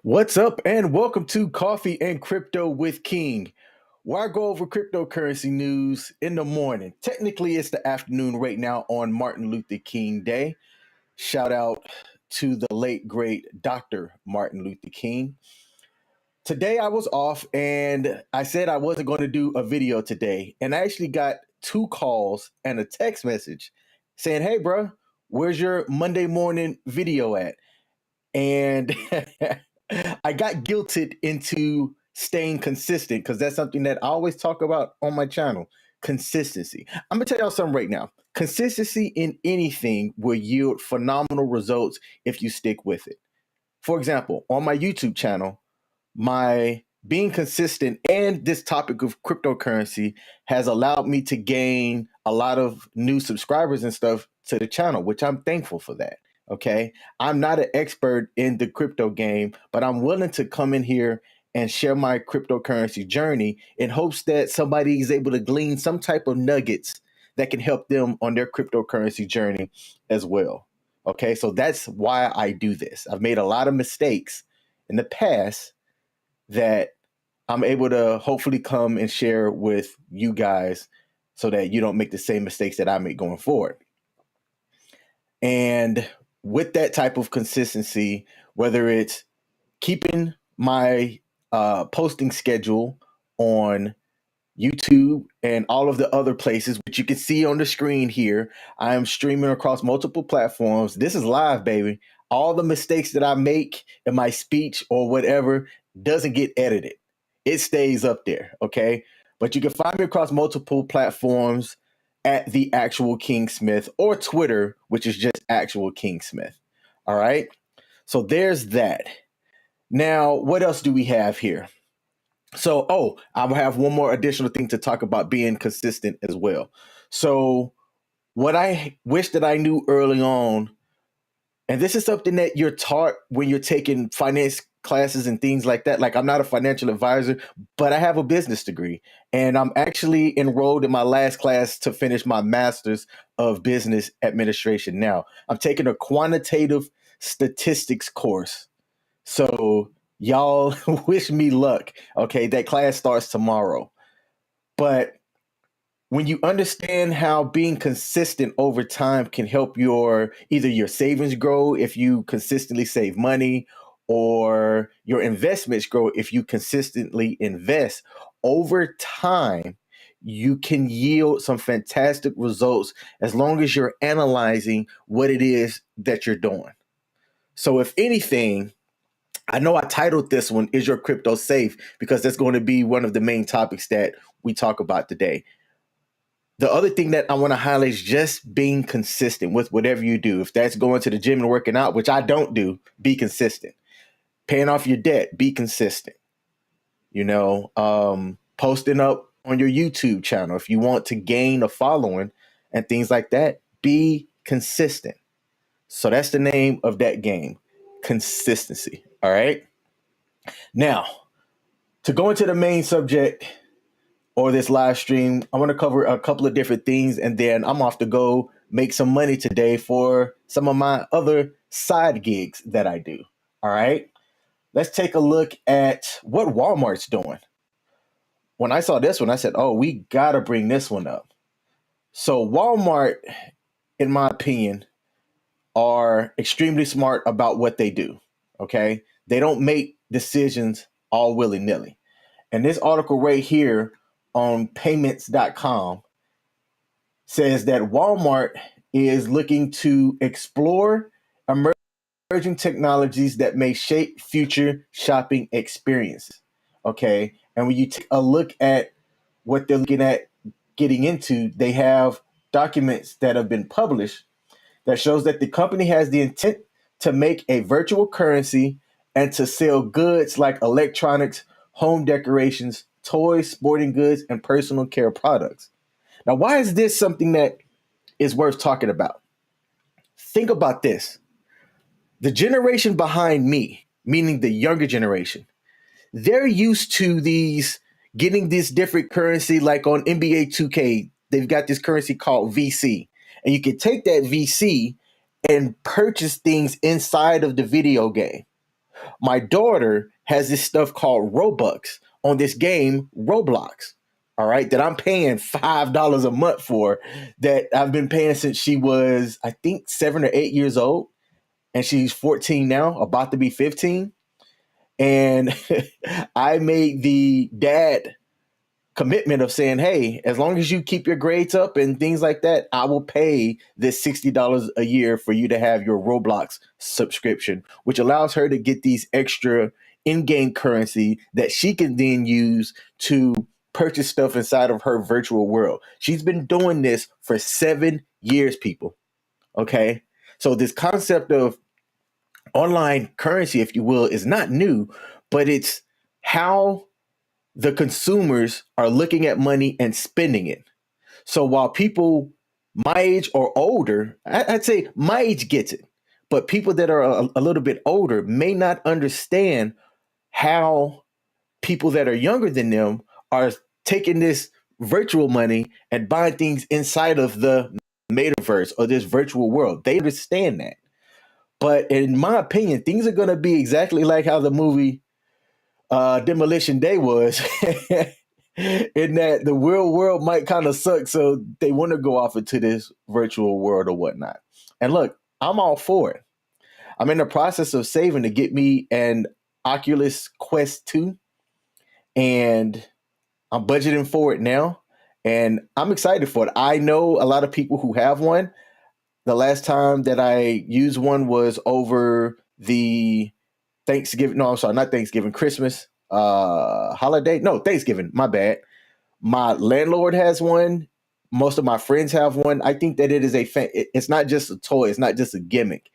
What's up, and welcome to Coffee and Crypto with King, where I go over cryptocurrency news in the morning. Technically, it's the afternoon right now on Martin Luther King Day. Shout out to the late, great Dr. Martin Luther King. Today, I was off, and I said I wasn't going to do a video today. And I actually got two calls and a text message saying, "Hey, bro, where's your Monday morning video at?" And I got guilted into staying consistent because that's something that I always talk about on my channel. Consistency. I'm gonna tell y'all something right now. Consistency in anything will yield phenomenal results if you stick with it. For example, on my YouTube channel, my being consistent and this topic of cryptocurrency has allowed me to gain a lot of new subscribers and stuff to the channel, which I'm thankful for that. Okay. I'm not an expert in the crypto game, but I'm willing to come in here and share my cryptocurrency journey in hopes that somebody is able to glean some type of nuggets that can help them on their cryptocurrency journey as well. Okay. So that's why I do this. I've made a lot of mistakes in the past that I'm able to hopefully come and share with you guys so that you don't make the same mistakes that I make going forward. And with that type of consistency, whether it's keeping my posting schedule on YouTube and all of the other places, which you can see on the screen here, I am streaming across multiple platforms. This is live, baby. All the mistakes that I make in my speech or whatever doesn't get edited. It stays up there, okay? But you can find me across multiple platforms at the actual King Smith or Twitter, which is just actual King Smith. All right. So there's that. Now, what else do we have here? So, I have one more additional thing to talk about being consistent as well. So, what I wish that I knew early on, and this is something that you're taught when you're taking finance classes and things like that. Like, I'm not a financial advisor, but I have a business degree, and I'm actually enrolled in my last class to finish my master's of business administration. Now, I'm taking a quantitative statistics course. So, y'all wish me luck. Okay, that class starts tomorrow. But when you understand how being consistent over time can help either your savings grow if you consistently save money, or your investments grow if you consistently invest over time, you can yield some fantastic results as long as you're analyzing what it is that you're doing. So if anything, I know I titled this one, "Is Your Crypto Safe?" because that's going to be one of the main topics that we talk about today. The other thing that I want to highlight is just being consistent with whatever you do. If that's going to the gym and working out, which I don't do, be consistent. Paying off your debt, be consistent. Posting up on your YouTube channel. If you want to gain a following and things like that, be consistent. So that's the name of that game, consistency. All right. Now, to go into the main subject or this live stream, I want to cover a couple of different things, and then I'm off to go make some money today for some of my other side gigs that I do. All right. Let's take a look at what Walmart's doing. When I saw this one, I said, oh, we got to bring this one up. So Walmart, in my opinion, are extremely smart about what they do. Okay. They don't make decisions all willy-nilly. And this article right here on payments.com says that Walmart is looking to explore emerging technologies that may shape future shopping experiences. Okay. And when you take a look at what they're looking at getting into, they have documents that have been published that shows that the company has the intent to make a virtual currency and to sell goods like electronics, home decorations, toys, sporting goods, and personal care products. Now, why is this something that is worth talking about? Think about this. The generation behind me, meaning the younger generation, they're used to getting this different currency, like on NBA 2K, they've got this currency called VC. And you can take that VC and purchase things inside of the video game. My daughter has this stuff called Robux on this game, Roblox. All right, that I'm paying $5 a month for, that I've been paying since she was, I think, 7 or 8 years old, and she's 14 now, about to be 15. And I made the dad commitment of saying, hey, as long as you keep your grades up and things like that, I will pay this $60 a year for you to have your Roblox subscription, which allows her to get these extra in-game currency that she can then use to purchase stuff inside of her virtual world. She's been doing this for 7 years, people. Okay. So this concept of online currency, if you will, is not new, but it's how the consumers are looking at money and spending it. So while people my age or older, I'd say my age gets it, but people that are a little bit older may not understand how people that are younger than them are taking this virtual money and buying things inside of the metaverse or this virtual world. They understand that. But in my opinion, things are going to be exactly like how the movie Demolition Day was, in that the real world might kind of suck, so they want to go off into this virtual world or whatnot. And look, I'm all for it. I'm in the process of saving to get me an Oculus Quest 2, and I'm budgeting for it now, and I'm excited for it. I know a lot of people who have one. The last time that I used one was over the Thanksgiving. No, I'm sorry, not Thanksgiving, Christmas holiday. No, Thanksgiving. My bad. My landlord has one. Most of my friends have one. I think that it is it's not just a toy. It's not just a gimmick.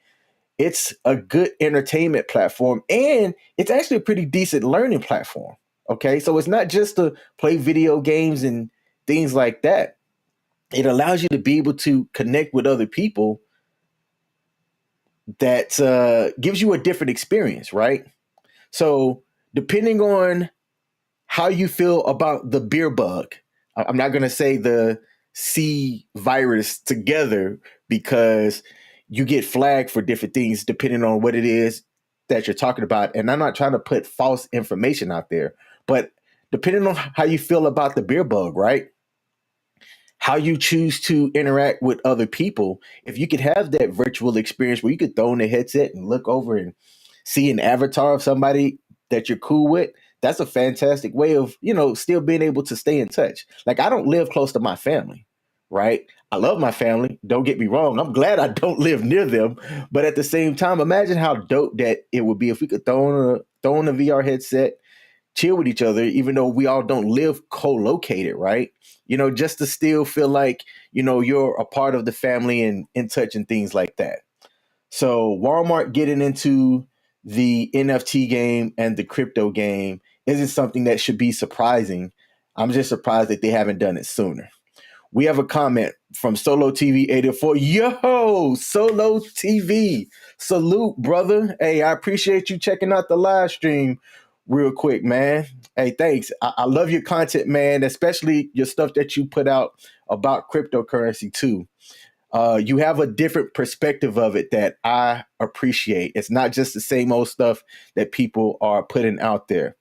It's a good entertainment platform, and it's actually a pretty decent learning platform. Okay, so it's not just to play video games and things like that. It allows you to be able to connect with other people. That gives you a different experience, right? So depending on how you feel about the beer bug, I'm not going to say the C virus together, because you get flagged for different things depending on what it is that you're talking about. And I'm not trying to put false information out there, but depending on how you feel about the beer bug, right? How you choose to interact with other people. If you could have that virtual experience where you could throw in a headset and look over and see an avatar of somebody that you're cool with, that's a fantastic way of, still being able to stay in touch. Like, I don't live close to my family, right? I love my family. Don't get me wrong. I'm glad I don't live near them. But at the same time, imagine how dope that it would be if we could throw on a VR headset, chill with each other, even though we all don't live co-located, right? Just to still feel like, you're a part of the family and in touch and things like that. So Walmart getting into the NFT game and the crypto game isn't something that should be surprising. I'm just surprised that they haven't done it sooner. We have a comment from Solo TV 84. Yo, Solo TV. Salute, brother. Hey, I appreciate you checking out the live stream real quick, man. Hey, thanks. I love your content, man, especially your stuff that you put out about cryptocurrency too. You have a different perspective of it that I appreciate. It's not just the same old stuff that people are putting out there.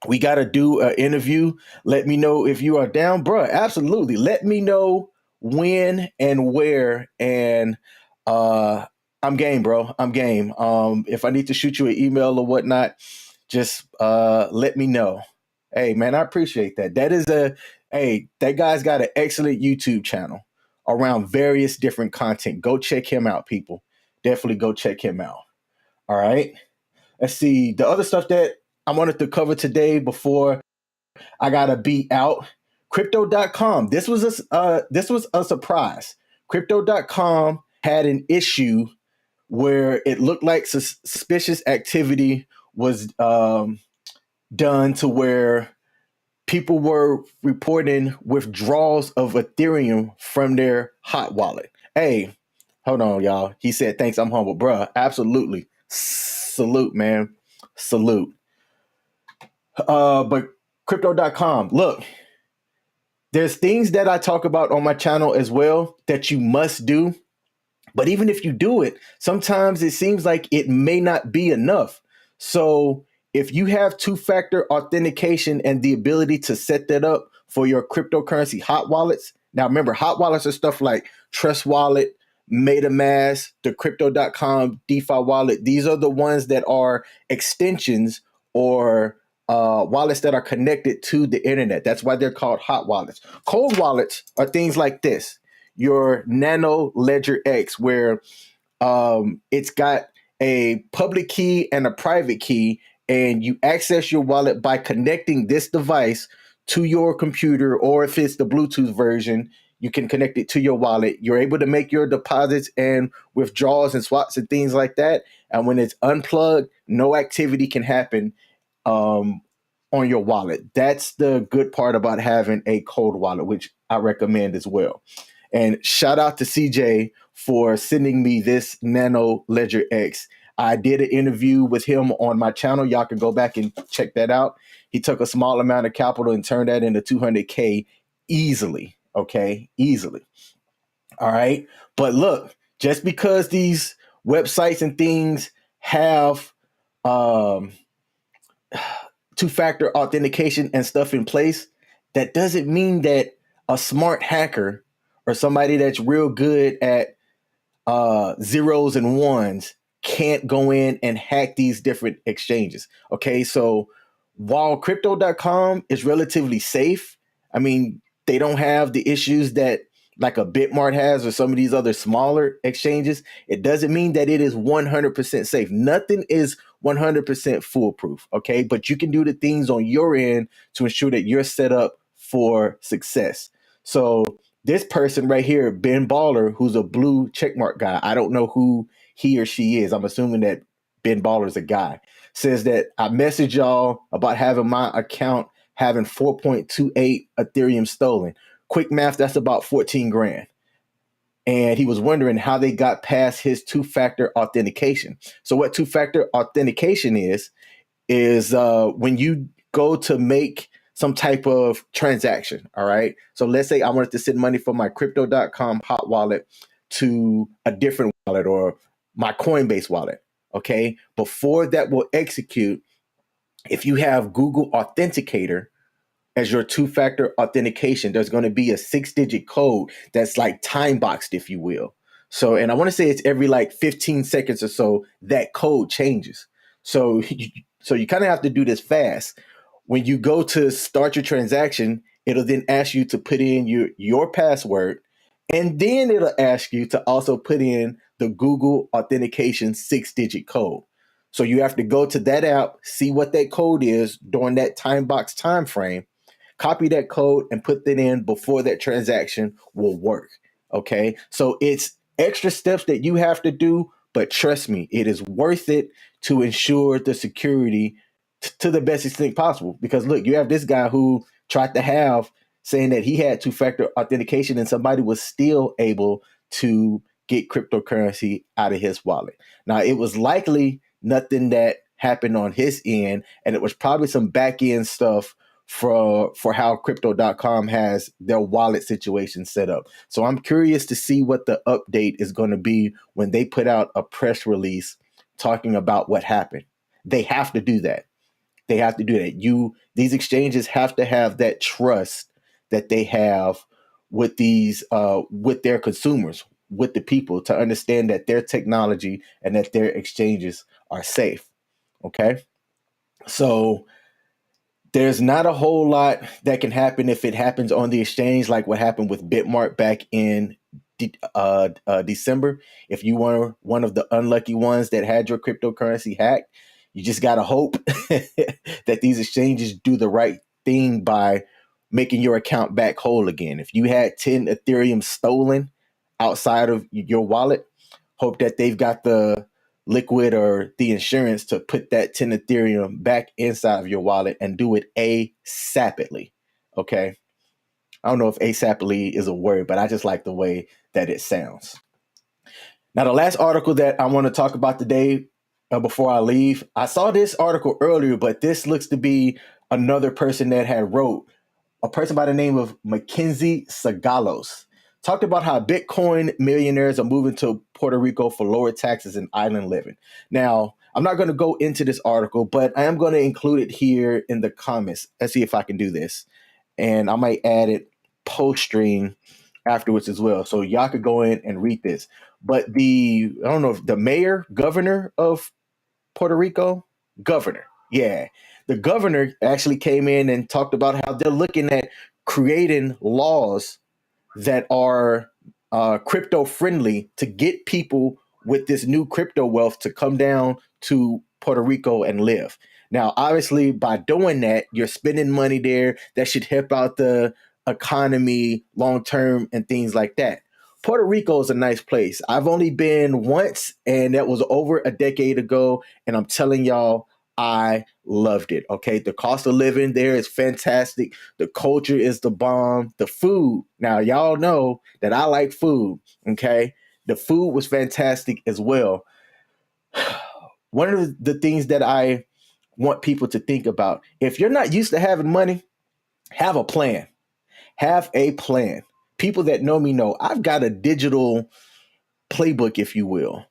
We got to do an interview. Let me know if you are down, bro. Absolutely. Let me know when and where. And I'm game, bro. I'm game. If I need to shoot you an email or whatnot, just let me know. Hey, man, I appreciate that. That guy's got an excellent YouTube channel around various different content. Go check him out, people. Definitely go check him out. All right. Let's see. The other stuff that I wanted to cover today before I gotta be out. Crypto.com. This was a surprise. Crypto.com had an issue where it looked like suspicious activity was done, to where people were reporting withdrawals of Ethereum from their hot wallet. Hey, hold on, y'all. He said, thanks, I'm humble. Bruh, absolutely. Salute, man. Salute. But crypto.com, look, there's things that I talk about on my channel as well that you must do. But even if you do it, sometimes it seems like it may not be enough. So if you have two-factor authentication and the ability to set that up for your cryptocurrency hot wallets, now remember, hot wallets are stuff like Trust Wallet, MetaMask, the Crypto.com DeFi wallet. These are the ones that are extensions or wallets that are connected to the internet. That's why they're called hot wallets. Cold wallets are things like this: your Nano Ledger X, where it's got a public key and a private key, and you access your wallet by connecting this device to your computer, or if it's the Bluetooth version, you can connect it to your wallet. You're able to make your deposits and withdrawals and swaps and things like that. And when it's unplugged, no activity can happen um, on your wallet. That's the good part about having a cold wallet, which I recommend as well. And shout out to CJ for sending me this Nano Ledger X. I did an interview with him on my channel. Y'all can go back and check that out. He took a small amount of capital and turned that into 200K easily. Okay, easily. All right. But look, just because these websites and things have um, two-factor authentication and stuff in place, that doesn't mean that a smart hacker or somebody that's real good at zeros and ones can't go in and hack these different exchanges. Okay, so while crypto.com is relatively safe, I mean, they don't have the issues that like a Bitmart has or some of these other smaller exchanges. It doesn't mean that it is 100% safe. Nothing is 100% foolproof. Okay, but you can do the things on your end to ensure that you're set up for success. So this person right here, Ben Baller, who's a blue checkmark guy, I don't know who he or she is. I'm assuming that Ben Baller is a guy. Says that I messaged y'all about having my account having 4.28 Ethereum stolen. Quick math, that's about 14 grand. And he was wondering how they got past his two-factor authentication. So what two-factor authentication is when you go to make some type of transaction. All right. So let's say I wanted to send money from my crypto.com hot wallet to a different wallet or my Coinbase wallet. Okay. Before that will execute, if you have Google Authenticator as your two-factor authentication, there's going to be a 6-digit code that's like time boxed, if you will. So, and I want to say it's every like 15 seconds or so that code changes. So you kind of have to do this fast. When you go to start your transaction, it'll then ask you to put in your password, and then it'll ask you to also put in the Google Authentication 6-digit code. So you have to go to that app, see what that code is during that time box time frame, copy that code and put that in before that transaction will work. Okay. So it's extra steps that you have to do, but trust me, it is worth it to ensure the security to the best extent possible. Because look, you have this guy who tried to have saying that he had two-factor authentication and somebody was still able to get cryptocurrency out of his wallet. Now, it was likely nothing that happened on his end, and it was probably some back end stuff for how crypto.com has their wallet situation set up. So I'm curious to see what the update is going to be when they put out a press release talking about what happened. They have to do that. They have to do that. These exchanges have to have that trust that they have with with their consumers, with the people, to understand that their technology and that their exchanges are safe. Okay. So there's not a whole lot that can happen if it happens on the exchange, like what happened with Bitmart back in December. If you were one of the unlucky ones that had your cryptocurrency hacked, you just got to hope that these exchanges do the right thing by making your account back whole again. If you had 10 Ethereum stolen outside of your wallet, hope that they've got the liquid or the insurance to put that 10 Ethereum back inside of your wallet and do it ASAPidly. Okay. I don't know if ASAPidly is a word, but I just like the way that it sounds. Now, the last article that I want to talk about today before I leave, I saw this article earlier, but this looks to be another person that had wrote, a person by the name of Mackenzie Sagalos. Talked about how Bitcoin millionaires are moving to Puerto Rico for lower taxes and island living. Now, I'm not going to go into this article, but I am going to include it here in the comments. Let's see if I can do this. And I might add it post stream afterwards as well. So y'all could go in and read this. But I don't know if the governor of Puerto Rico, governor. Yeah. The governor actually came in and talked about how they're looking at creating laws that are crypto friendly to get people with this new crypto wealth to come down to Puerto Rico and live. Now, obviously, by doing that, you're spending money there that should help out the economy long term and things like that. Puerto Rico is a nice place. I've only been once, and that was over a decade ago. And I'm telling y'all, I loved it. Okay. The cost of living there is fantastic. The culture is the bomb. The food. Now, y'all know that I like food. Okay. The food was fantastic as well. One of the things that I want people to think about, if you're not used to having money, have a plan. Have a plan. People that know me know I've got a digital playbook, if you will,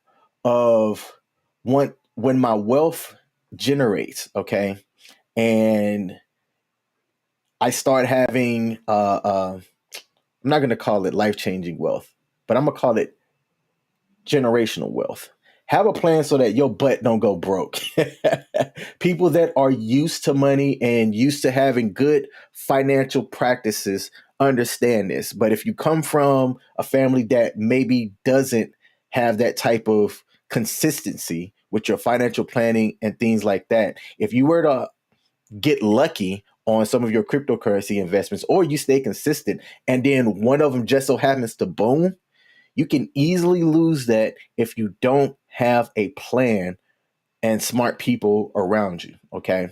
of when my wealth generates, okay, and I start having I'm not going to call it life-changing wealth, but I'm going to call it generational wealth. Have a plan so that your butt don't go broke. People that are used to money and used to having good financial practices understand this. But if you come from a family that maybe doesn't have that type of consistency with your financial planning and things like that, if you were to get lucky on some of your cryptocurrency investments, or you stay consistent and then one of them just so happens to boom, you can easily lose that if you don't have a plan and smart people around you. Okay.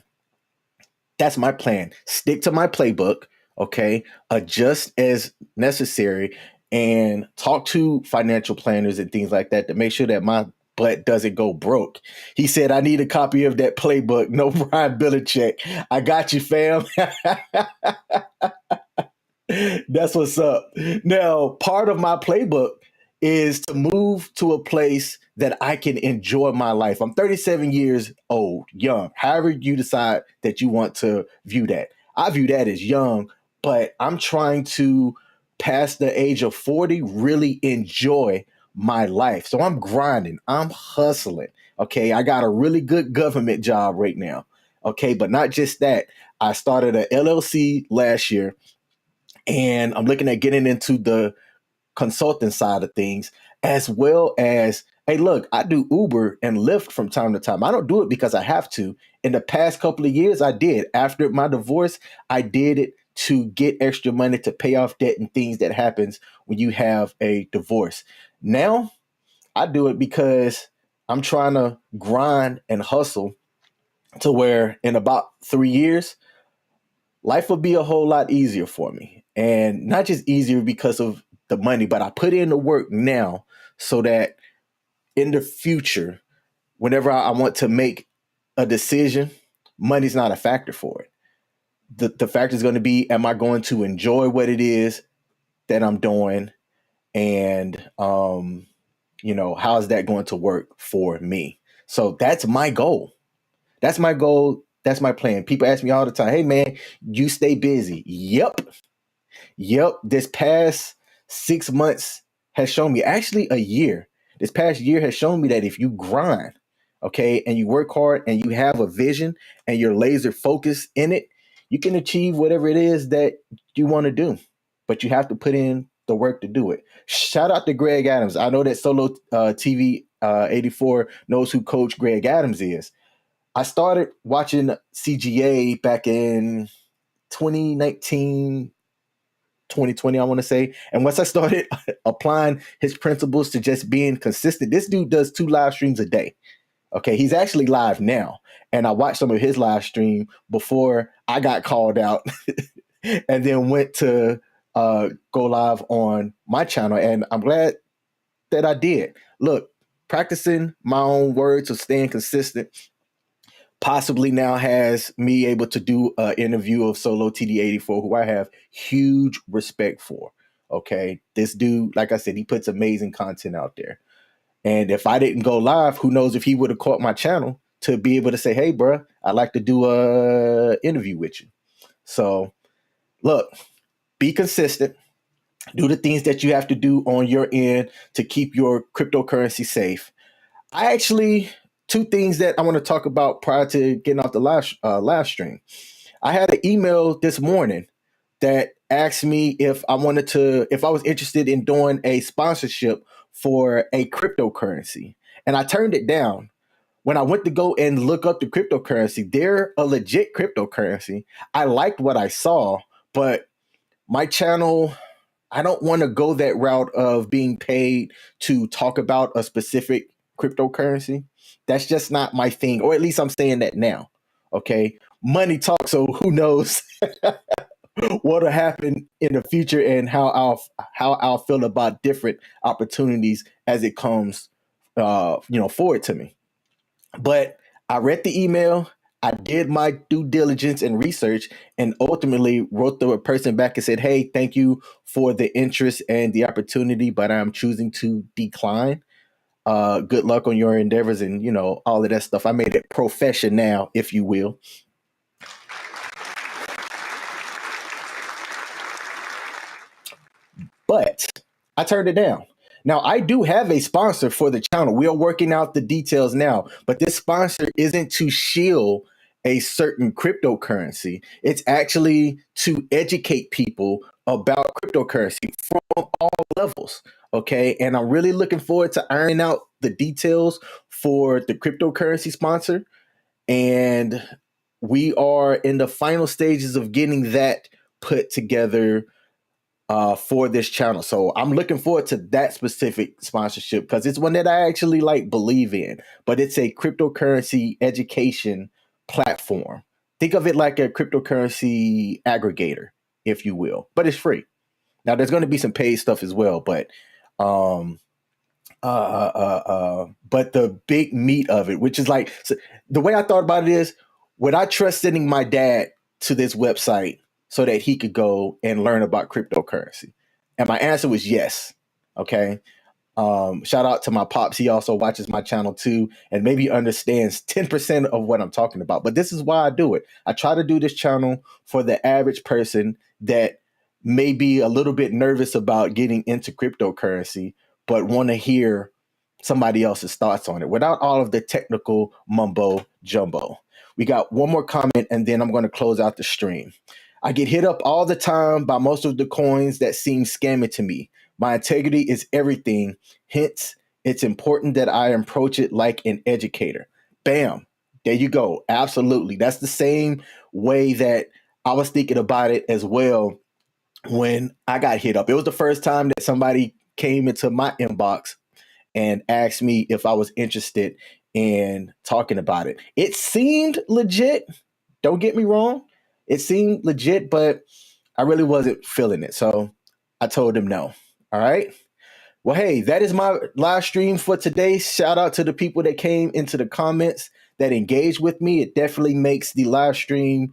That's my plan. Stick to my playbook. Okay. Adjust as necessary and talk to financial planners and things like that to make sure that my butt doesn't go broke. He said, I need a copy of that playbook. No, Brian Belichick. I got you, fam. That's what's up. Now, part of my playbook is to move to a place that I can enjoy my life. I'm 37 years old, young, however you decide that you want to view that. I view that as young, but I'm trying to, past the age of 40, really enjoy my life. So I'm grinding, I'm hustling. Okay, I got a really good government job right now. Okay, but not just that. I started a LLC last year, and I'm looking at getting into the consulting side of things, as well as, hey, look, I do Uber and Lyft from time to time. I don't do it because I have to. In the past couple of years, I did. After my divorce, I did it to get extra money to pay off debt and things that happens when you have a divorce. Now, I do it because I'm trying to grind and hustle to where in about 3 years, life will be a whole lot easier for me. And not just easier because of the money, but I put in the work now so that in the future, whenever I want to make a decision, money's not a factor for it. The factor is going to be, am I going to enjoy what it is that I'm doing? And, how is that going to work for me? So that's my goal. That's my goal. That's my plan. People ask me all the time, hey, man, you stay busy. Yep. This past 6 months has shown me, actually a year, this past year has shown me that if you grind, okay, and you work hard and you have a vision and you're laser focused in it, you can achieve whatever it is that you want to do. But you have to put in the work to do it. Shout out to Greg Adams. I know that Solo TV 84 knows who Coach Greg Adams is. I started watching CGA back in 2019, 2020, I want to say. And once I started applying his principles to just being consistent, this dude does 2 live streams a day. Okay, he's actually live now. And I watched some of his live stream before I got called out and then went to go live on my channel. And I'm glad that I did. Look, practicing my own words of staying consistent possibly now has me able to do an interview of Solo TD84, who I have huge respect for. Okay. This dude, like I said, he puts amazing content out there. And if I didn't go live, who knows if he would have caught my channel to be able to say, hey, bro, I'd like to do a interview with you. So look, be consistent. Do the things that you have to do on your end to keep your cryptocurrency safe. I actually, two things that I want to talk about prior to getting off the live stream. I had an email this morning that asked me if I was interested in doing a sponsorship for a cryptocurrency. And I turned it down. When I went to go and look up the cryptocurrency, they're a legit cryptocurrency. I liked what I saw, but my channel, I don't want to go that route of being paid to talk about a specific cryptocurrency. That's just not my thing, or at least I'm saying that now. Okay. Money talks, so who knows what'll happen in the future and how I'll feel about different opportunities as it comes forward to me. But I read the email. I did my due diligence and research and ultimately wrote the person back and said, hey, thank you for the interest and the opportunity, but I'm choosing to decline. Good luck on your endeavors and, all of that stuff. I made it professional, if you will. But I turned it down. Now, I do have a sponsor for the channel. We are working out the details now, but this sponsor isn't to shield a certain cryptocurrency. It's actually to educate people about cryptocurrency from all levels. Okay. And I'm really looking forward to ironing out the details for the cryptocurrency sponsor. And we are in the final stages of getting that put together for this channel. So I'm looking forward to that specific sponsorship because it's one that I actually believe in, but it's a cryptocurrency education platform. Think of it like a cryptocurrency aggregator, if you will, but it's free. Now there's going to be some paid stuff as well, but but the big meat of it, which is so the way I thought about it is, would I trust sending my dad to this website so that he could go and learn about cryptocurrency? And my answer was yes. Okay. Shout out to my pops. He also watches my channel too, and maybe understands 10% of what I'm talking about. But this is why I do it. I try to do this channel for the average person that may be a little bit nervous about getting into cryptocurrency, but want to hear somebody else's thoughts on it without all of the technical mumbo jumbo. We got one more comment, and then I'm going to close out the stream. I get hit up all the time by most of the coins that seem scammy to me. My integrity is everything. Hence, it's important that I approach it like an educator. Bam. There you go. Absolutely. That's the same way that I was thinking about it as well when I got hit up. It was the first time that somebody came into my inbox and asked me if I was interested in talking about it. It seemed legit. Don't get me wrong. It seemed legit, but I really wasn't feeling it. So I told him no. All right. Well, hey, that is my live stream for today. Shout out to the people that came into the comments that engaged with me. It definitely makes the live stream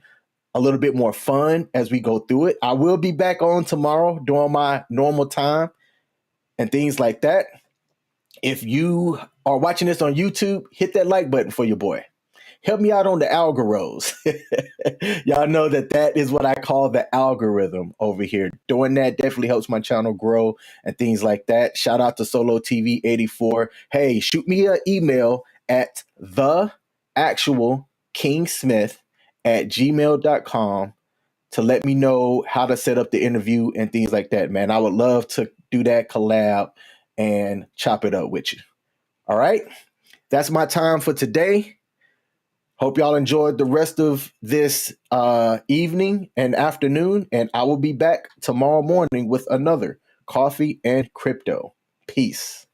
a little bit more fun as we go through it. I will be back on tomorrow during my normal time and things like that. If you are watching this on YouTube, hit that like button for your boy. Help me out on the algorithms. Y'all know that is what I call the algorithm over here. Doing that definitely helps my channel grow and things like that. Shout out to Solo TV 84. Hey, shoot me an email at theactualkingsmith@gmail.com to let me know how to set up the interview and things like that, man. I would love to do that collab and chop it up with you. All right. That's my time for today. Hope y'all enjoyed the rest of this evening and afternoon, and I will be back tomorrow morning with another Coffee and Crypto. Peace.